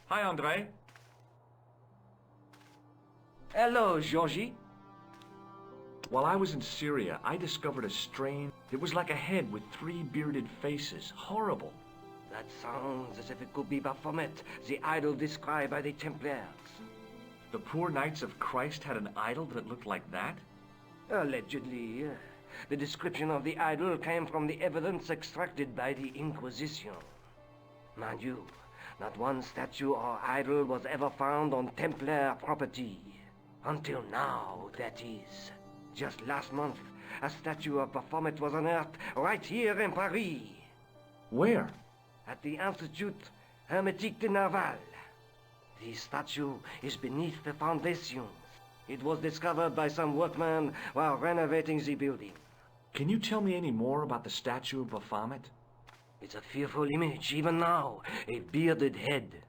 Hi, André. Hello, Georgie. While I was in Syria, I discovered a strange... It was like a head with 3 bearded faces. Horrible. That sounds as if it could be Baphomet, the idol described by the Templars. The poor Knights of Christ had an idol that looked like that? Allegedly. The description of the idol came from the evidence extracted by the Inquisition. Mind you, not one statue or idol was ever found on Templar property. Until now, that is. Just last month, a statue of Baphomet was unearthed right here in Paris. Where? At the Institut Hermétique de Naval. The statue is beneath the foundations. It was discovered by some workmen while renovating the building. Can you tell me any more about the statue of Baphomet? It's a fearful image, even now, a bearded head.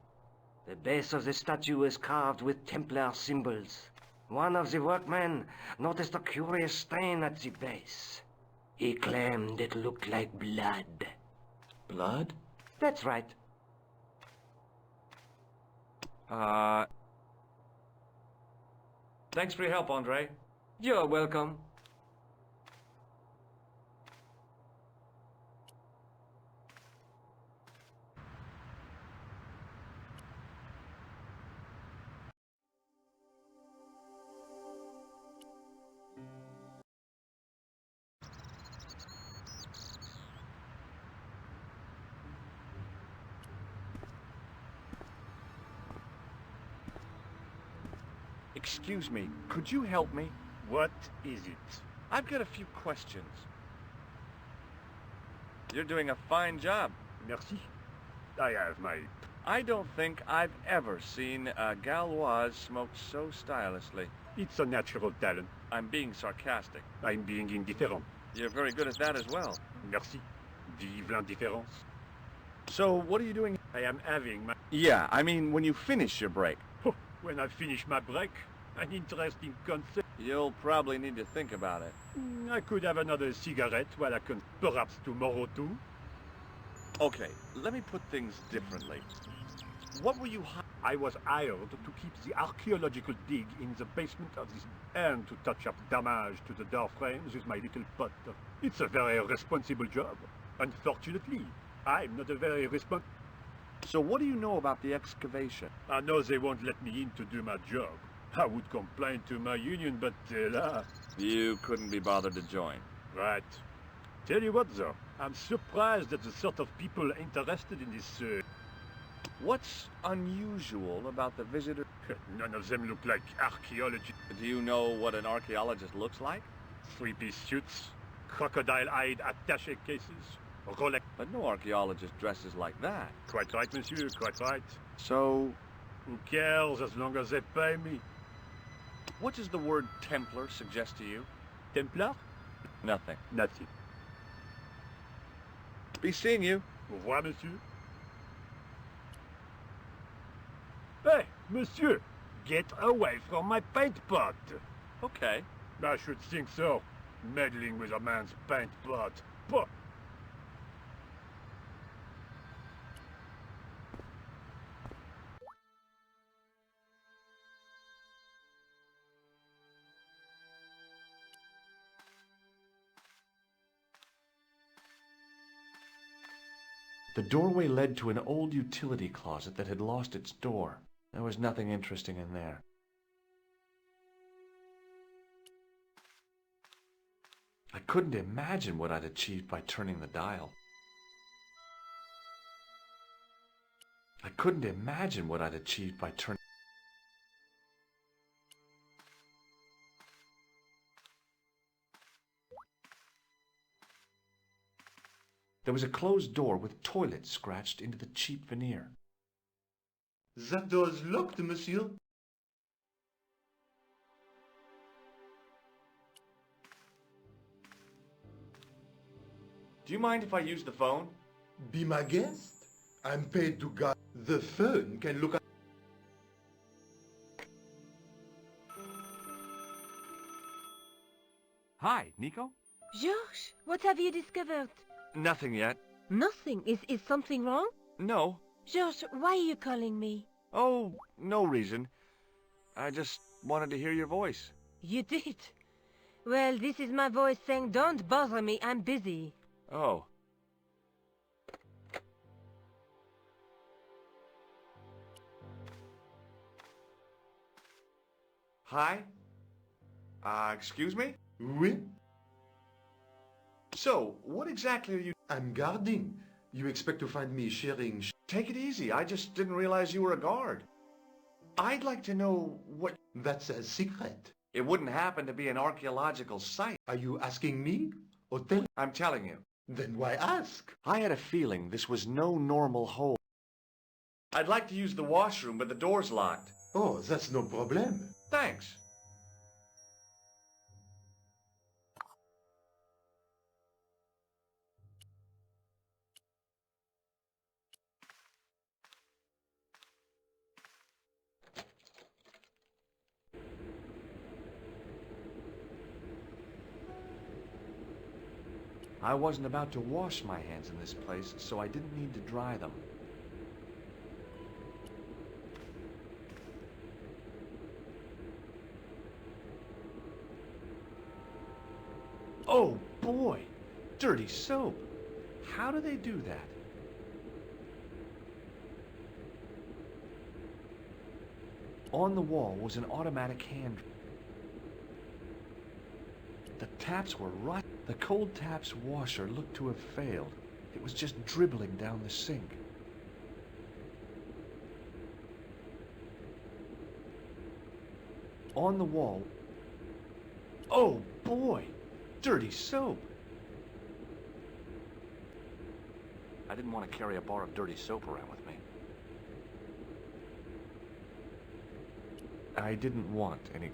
The base of the statue is carved with Templar symbols. One of the workmen noticed a curious stain at the base. He claimed it looked like blood. Blood? That's right. Thanks for your help, André. You're welcome. Excuse me, could you help me? What is it? I've got a few questions. You're doing a fine job. Merci. I have my... I don't think I've ever seen a Gauloise smoke so stylishly. It's a natural talent. I'm being sarcastic. I'm being indifferent. You're very good at that as well. Merci. Vive l'indifférence. So, what are you doing? I am having my... Yeah, I mean when you finish your break. When I finish my break, an interesting concept. You'll probably need to think about it. I could have another cigarette while I can... Perhaps tomorrow too. Okay, let me put things differently. What were you I was hired to keep the archaeological dig in the basement of this and to touch up damage to the door frames with my little pot. It's a very responsible job. Unfortunately, I'm not a very responsible... So what do you know about the excavation? I know they won't let me in to do my job. I would complain to my union, but You couldn't be bothered to join. Right. Tell you what, though, I'm surprised at the sort of people interested in this... What's unusual about the visitor? None of them look like archaeologists. Do you know what an archaeologist looks like? 3-piece suits, crocodile-eyed attaché cases, Rolex... But no archaeologist dresses like that. Quite right, monsieur, quite right. So... Who cares as long as they pay me? What does the word Templar suggest to you? Templar? Nothing. Nothing. Be seeing you. Au revoir, monsieur. Hey, monsieur! Get away from my paint pot! Okay. I should think so. Meddling with a man's paint pot. Pah! The doorway led to an old utility closet that had lost its door. There was nothing interesting in there. I couldn't imagine what I'd achieved by turning the dial. I couldn't imagine what I'd achieved by turning... There was a closed door with toilet scratched into the cheap veneer. That door is locked, monsieur. Do you mind if I use the phone? Be my guest. I'm paid to guard. The phone can look at... Hi, Nico? Georges, what have you discovered? Nothing yet. Nothing. Is something wrong? No. Georges, why are you calling me? Oh, no reason. I just wanted to hear your voice. You did? Well, this is my voice saying, don't bother me, I'm busy. Oh. Hi? Excuse me? Oui? So, what exactly are you... I'm guarding. You expect to find me sharing Take it easy, I just didn't realize you were a guard. I'd like to know what... That's a secret. It wouldn't happen to be an archaeological site. Are you asking me? Or tell... I'm telling you. Then why ask? I had a feeling this was no normal hole. I'd like to use the washroom, but the door's locked. Oh, that's no problem. Thanks. I wasn't about to wash my hands in this place, so I didn't need to dry them. Oh boy! Dirty soap! How do they do that? On the wall was an automatic hand. The taps were rot. The cold taps washer looked to have failed. It was just dribbling down the sink. On the wall... Oh boy! Dirty soap! I didn't want to carry a bar of dirty soap around with me. I didn't want any...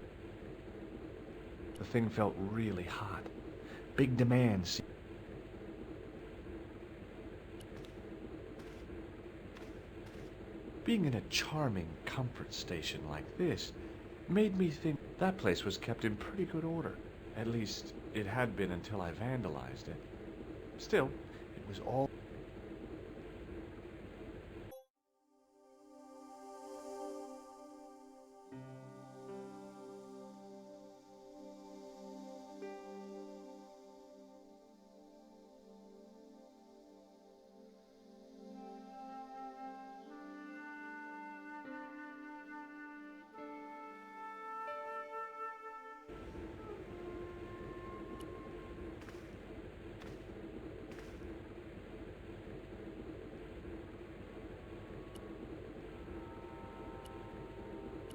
The thing felt really hot. Big demands. Being in a charming comfort station like this made me think that place was kept in pretty good order. At least, it had been until I vandalized it. Still, it was all...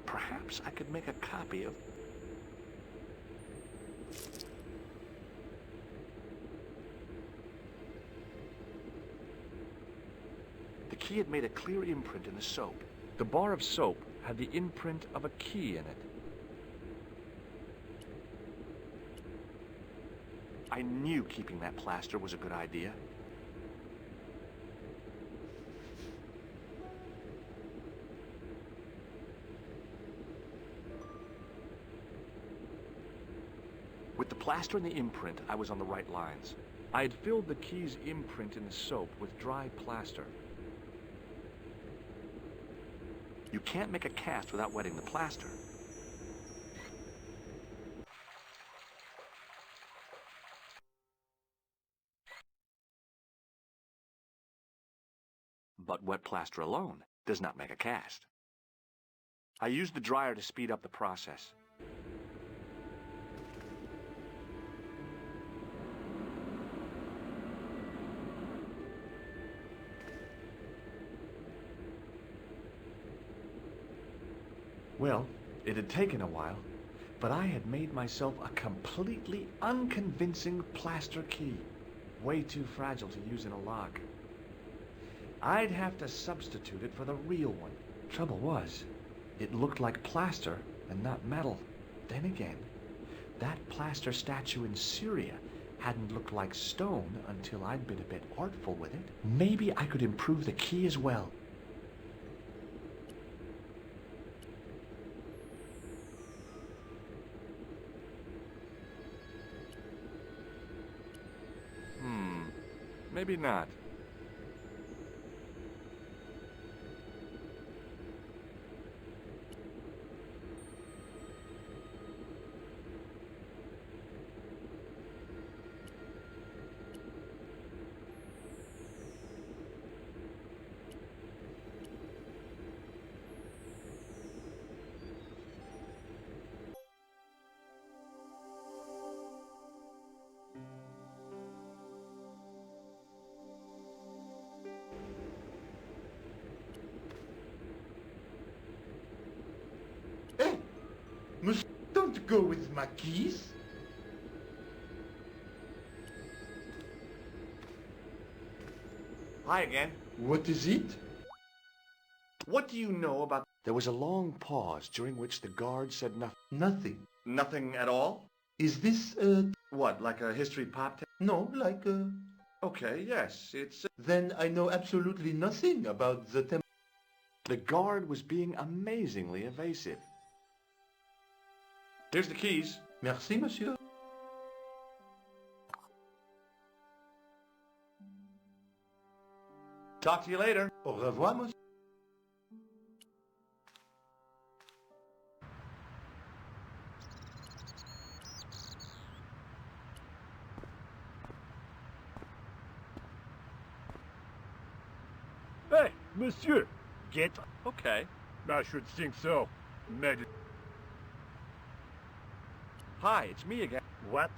Perhaps I could make a copy of... The key had made a clear imprint in the soap. The bar of soap had the imprint of a key in it. I knew keeping that plaster was a good idea. With the plaster and the imprint, I was on the right lines. I had filled the key's imprint in the soap with dry plaster. You can't make a cast without wetting the plaster. But wet plaster alone does not make a cast. I used the dryer to speed up the process. Well, it had taken a while, but I had made myself a completely unconvincing plaster key. Way too fragile to use in a lock. I'd have to substitute it for the real one. Trouble was, it looked like plaster and not metal. Then again, that plaster statue in Syria hadn't looked like stone until I'd been a bit artful with it. Maybe I could improve the key as well. Maybe not. Monsieur, don't go with my keys. Hi again. What is it? What do you know about... There was a long pause during which the guard said nothing. Nothing. Nothing at all? Is this, What, like a history pop test? no, like, Okay, yes, it's... Then I know absolutely nothing about the temple. The guard was being amazingly evasive. Here's the keys. Merci, monsieur. Talk to you later. Au revoir, monsieur. Hey, monsieur! Get... Okay. I should think so. Hi, it's me again. What?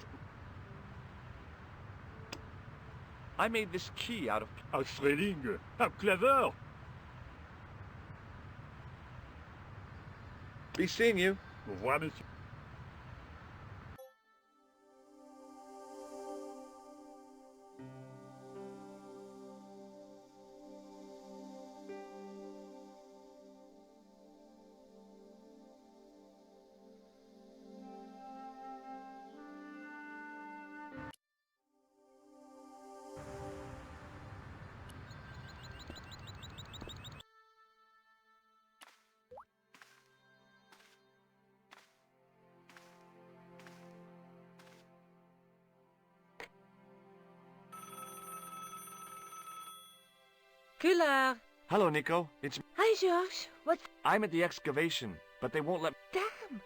I made this key out of... Australing? How clever! Be seeing you. Au revoir, monsieur. Killer! Hello, Nico. It's... Hi, George. What's... I'm at the excavation, but they won't let... Damn!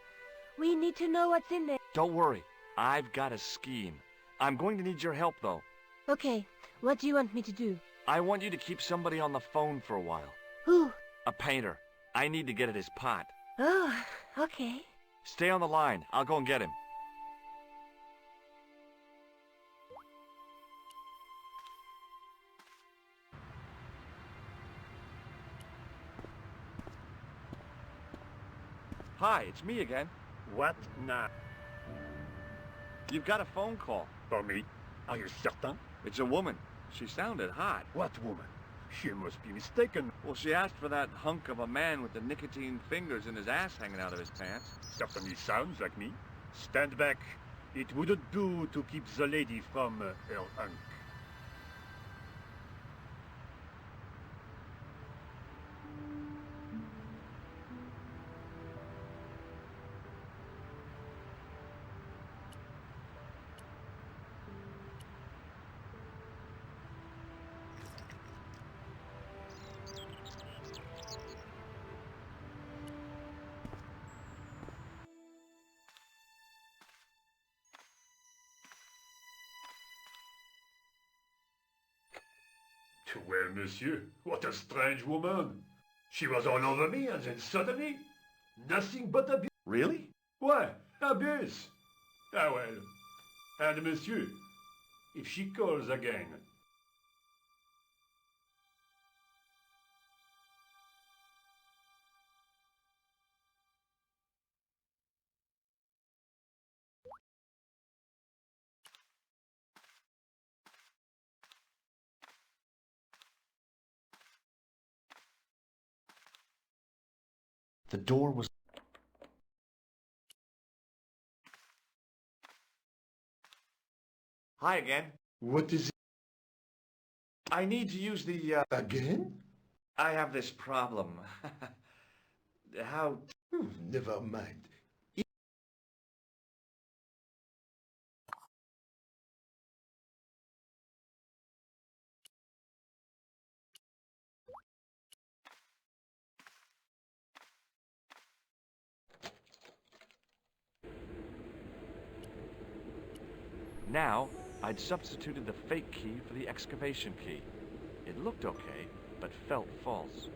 We need to know what's in there. Don't worry. I've got a scheme. I'm going to need your help, though. Okay, what do you want me to do? I want you to keep somebody on the phone for a while. Who? A painter. I need to get at his pot. Oh, okay. Stay on the line. I'll go and get him. Hi, it's me again. What now? You've got a phone call. For me? Are you certain? It's a woman. She sounded hot. What woman? She must be mistaken. Well, she asked for that hunk of a man with the nicotine fingers and his ass hanging out of his pants. Certainly sounds like me. Stand back. It wouldn't do to keep the lady from her hunk. Well, monsieur, what a strange woman. She was all over me and then suddenly, nothing but abuse. Really? Why, abuse. Ah well. And monsieur, if she calls again, The door was... Hi again. What is it? I need to use the, Again? I have this problem. How... Never mind. Now, I'd substituted the fake key for the excavation key. It looked okay, but felt false.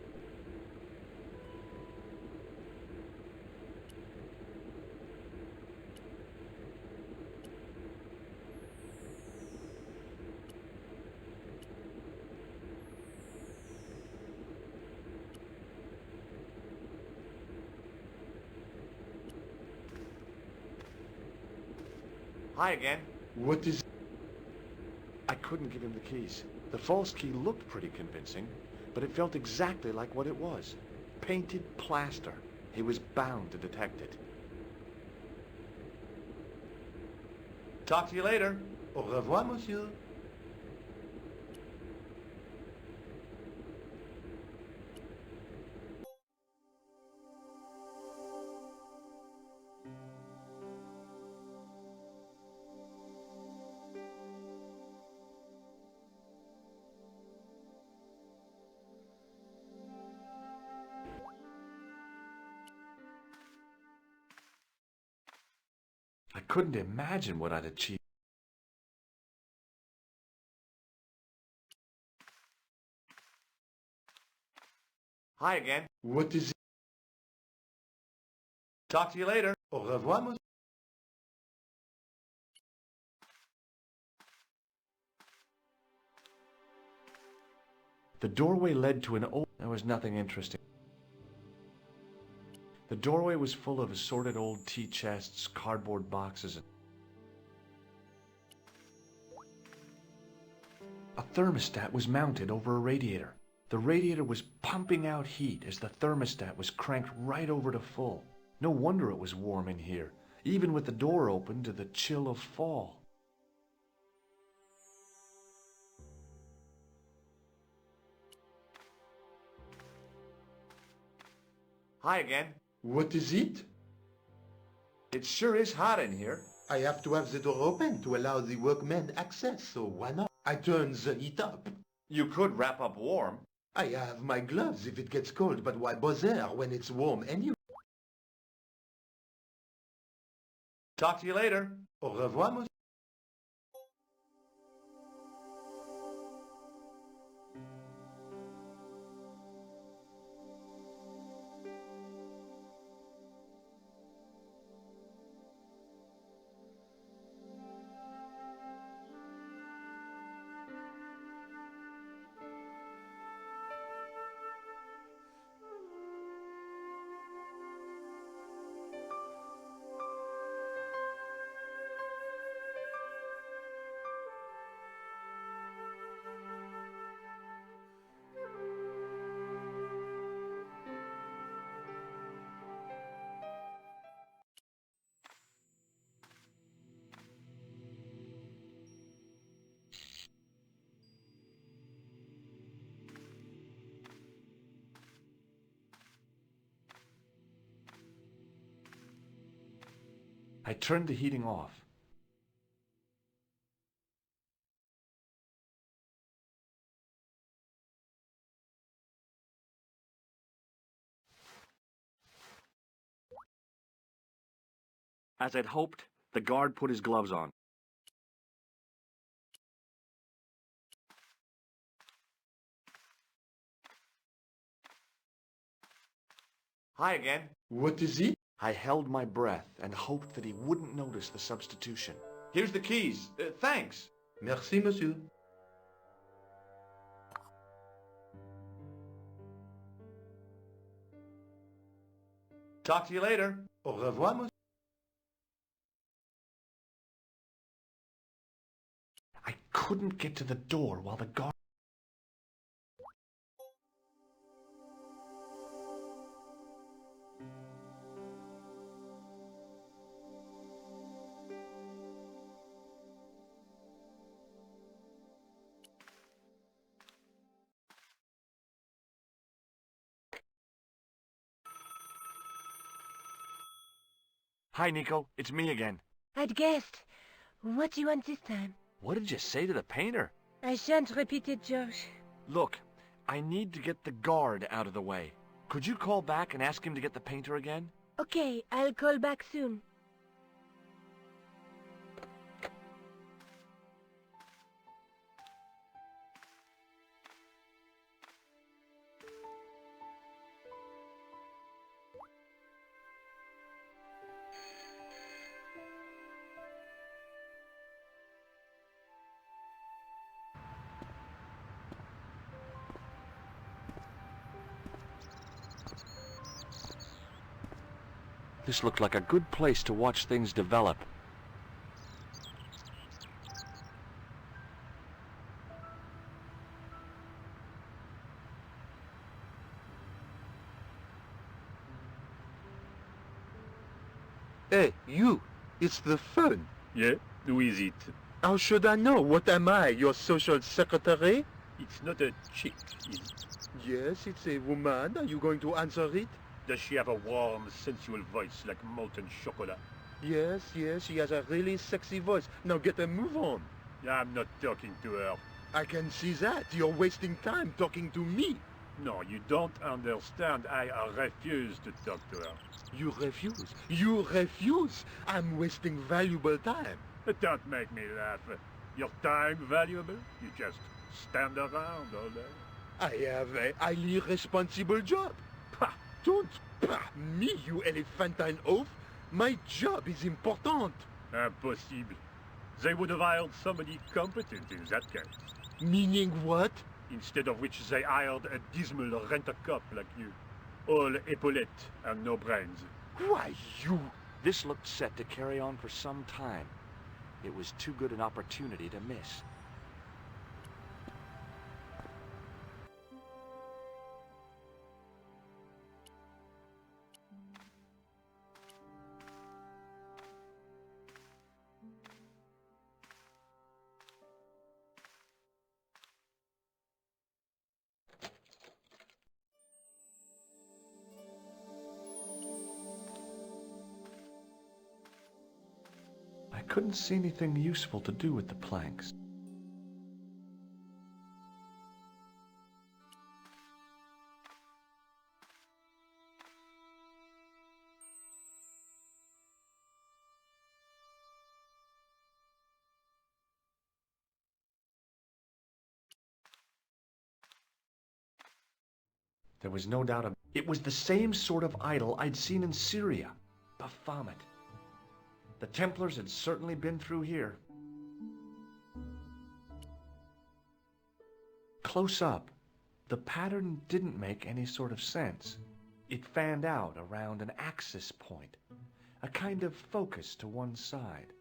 Hi again. What is... I couldn't give him the keys. The false key looked pretty convincing, but it felt exactly like what it was. Painted plaster. He was bound to detect it. Talk to you later. Au revoir, monsieur. I couldn't imagine what I'd achieved. Hi again. What is... Talk to you later. Au revoir, monsieur. The doorway led to an old... There was nothing interesting. The doorway was full of assorted old tea chests, cardboard boxes, and... A thermostat was mounted over a radiator. The radiator was pumping out heat as the thermostat was cranked right over to full. No wonder it was warm in here, even with the door open to the chill of fall. Hi again. What is it? It sure is hot in here. I have to have the door open to allow the workmen access, so why not? I turn the heat up. You could wrap up warm. I have my gloves if it gets cold, but why bother when it's warm anyway? Talk to you later. Au revoir, monsieur. I turned the heating off. As I'd hoped, the guard put his gloves on. Hi again. What is it? I held my breath and hoped that he wouldn't notice the substitution. Here's the keys. Thanks. Merci, monsieur. Talk to you later. Au revoir, monsieur. I couldn't get to the door while the guard... Hi, Nico. It's me again. I'd guessed. What do you want this time? What did you say to the painter? I shan't repeat it, George. Look, I need to get the guard out of the way. Could you call back and ask him to get the painter again? Okay, I'll call back soon. This looked like a good place to watch things develop. It's the fun. Yeah? Who is it? How should I know? What am I, your social secretary? It's not a chick, is it? Yes, it's a woman. Are you going to answer it? Does she have a warm, sensual voice like molten chocolate? Yes, she has a really sexy voice. Now get a move on. I'm not talking to her. I can see that. You're wasting time talking to me. No, you don't understand. I refuse to talk to her. You refuse. You refuse. I'm wasting valuable time. Don't make me laugh. Your time valuable? You just stand around all day. I have a highly responsible job. Pah, don't pah me, you elephantine oaf. My job is important. Impossible. They would have hired somebody competent in that case. Meaning what? Instead of which they hired a dismal rent-a-cop like you. All epaulettes and no brains. Why, you... This looked set to carry on for some time. It was too good an opportunity to miss. I couldn't see anything useful to do with the planks. There was no doubt of it. Was the same sort of idol I'd seen in Syria, Baphomet. The Templars had certainly been through here. Close up, the pattern didn't make any sort of sense. It fanned out around an axis point, a kind of focus to one side.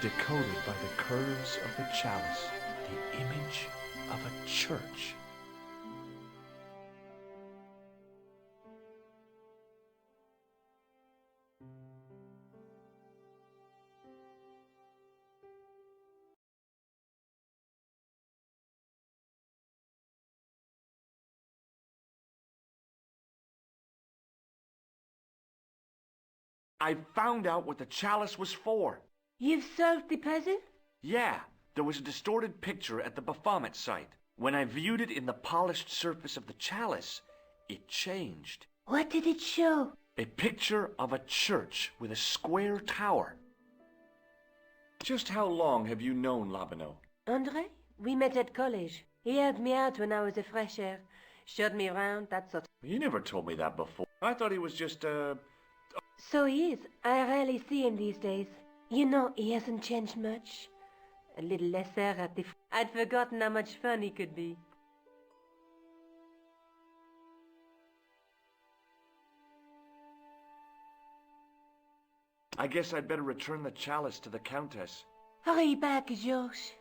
Decoded by the curves of the chalice, the image of a church. I found out what the chalice was for. You've solved the puzzle? Yeah, there was a distorted picture at the Baphomet site. When I viewed it in the polished surface of the chalice, it changed. What did it show? A picture of a church with a square tower. Just how long have you known Labano? André? We met at college. He helped me out when I was a fresher. Showed me around, that sort of... You never told me that before. I thought he was just, So he is. I rarely see him these days. You know, he hasn't changed much. A little lesser at the... I'd forgotten how much fun he could be. I guess I'd better return the chalice to the Countess. Hurry back, Georges.